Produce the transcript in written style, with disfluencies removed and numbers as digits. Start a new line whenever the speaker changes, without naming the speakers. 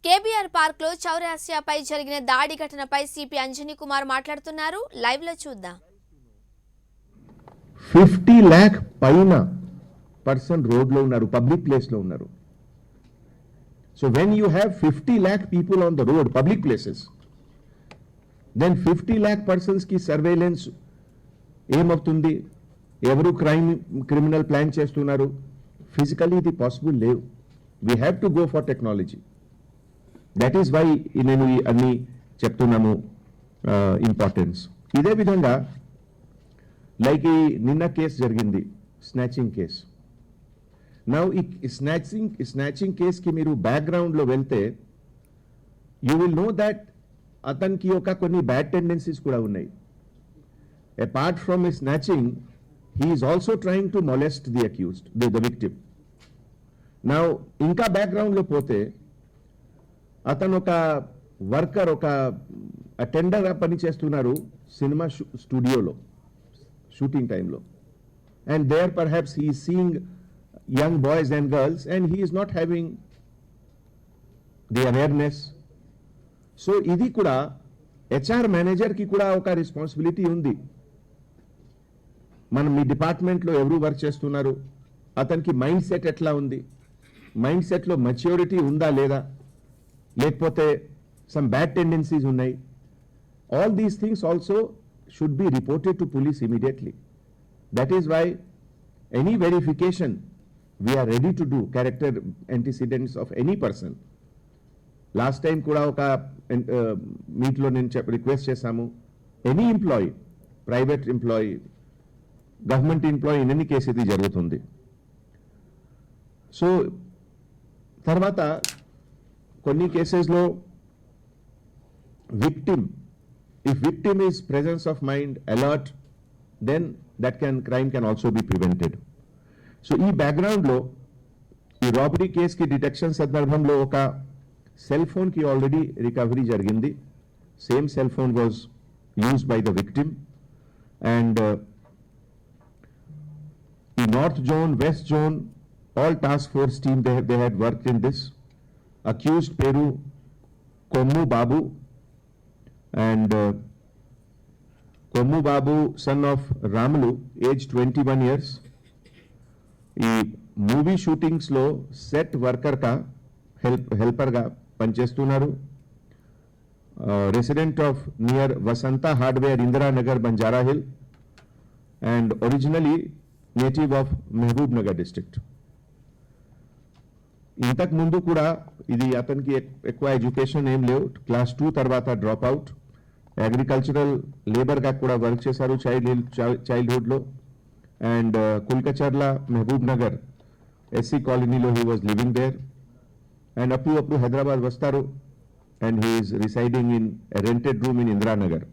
KBR park లో చౌరాసియాపై జరిగిన దాడి ఘటనపై సిపి అంజనీ కుమార్ మాట్లాడుతున్నారు. లైవ్ లో చూద్దాం.
50 lakh పైన పర్సన్ రోడ్ లో ఉన్నారు, పబ్లిక్ ప్లేస్ లో ఉన్నారు. So when you have 50 lakh people on the road, public places, then 50 lakh persons కి సర్వేలెన్స్ ఏమవుతుంది? ఎవరు క్రిమినల్ ప్లాన్ చేస్తున్నారు? ఫిజికల్లీ ఇది పాసిబుల్ లేవు. We have to go for technology. That is why నేను అన్ని చెప్తున్నాము ఇంపార్టెన్స్. ఇదే విధంగా లైక్ ఈ నిన్న కేసు జరిగింది, స్నాచింగ్ కేసు. నౌ ఈ స్నాచింగ్ కేసుకి మీరు బ్యాక్గ్రౌండ్లో వెళ్తే యూ విల్ నో దట్ అతనికి ఒక కొన్ని బ్యాడ్ టెండెన్సీస్ కూడా ఉన్నాయి. అపార్ట్ ఫ్రమ్ ఈ snatching, he is also trying to molest the accused, the victim. Now, ఇంకా బ్యాక్గ్రౌండ్ లో పోతే అతను ఒక వర్కర్, ఒక అటెండర్ గా పని చేస్తున్నారు సినిమా స్టూడియోలో షూటింగ్ టైంలో. And there perhaps he is seeing young boys and girls and he is not having the awareness. So ఇది కూడా హెచ్ఆర్ మేనేజర్ కి కూడా ఒక రెస్పాన్సిబిలిటీ ఉంది. మనం మీ డిపార్ట్మెంట్లో ఎవరు వర్క్ చేస్తున్నారు, అతనికి మైండ్ సెట్ ఎట్లా ఉంది, మైండ్ సెట్లో మెచ్యూరిటీ ఉందా లేదా, లేకపోతే సమ్ బ్యాడ్ టెండెన్సీస్ ఉన్నాయి. All these things also should be reported to police immediately. That is why any verification we're ready to do character antecedents of any person. Last time కూడా ఒక మీట్లో నేను request చేశాము, any employee, private employee, government employee, in any case ఇది జరుగుతుంది. So తర్వాత కొన్ని కేసెస్లో victim, if victim is presence of mind, alert, then crime can also be prevented. So ఈ బ్యాక్గ్రౌండ్లో ఈ రాబరీ కేసుకి డిటెక్షన్ సందర్భంలో ఒక సెల్ ఫోన్కి ఆల్రెడీ రికవరీ జరిగింది. Same cell phone was used by the victim. And North Zone, West Zone, all task force team, they had worked in this. Accused Peru Kommu Babu, and Kommu Babu, son of Ramulu, age 21 years. ఈ movie shootings లో set worker గా helper గా పనిచేస్తున్నారు. Resident of near Vasantha hardware, Indiranagar, Banjara hill, and originally native of Mahbub Nagar district. ఇంతకు ముందు కూడా ఇది అతనికి ఎక్కువ ఎడ్యుకేషన్ ఏం లేవు, క్లాస్ 2 తర్వాత డ్రాప్ అవుట్. అగ్రికల్చరల్ లేబర్గా కూడా వర్క్ చేశారు చైల్డ్హుడ్లో. అండ్ కుల్కచర్ల, మహబూబ్ నగర్ ఎస్సీ కాలనీలో he was living there. And అప్పుడు హైదరాబాద్ వస్తారు, and he is residing in rented room in Indiranagar.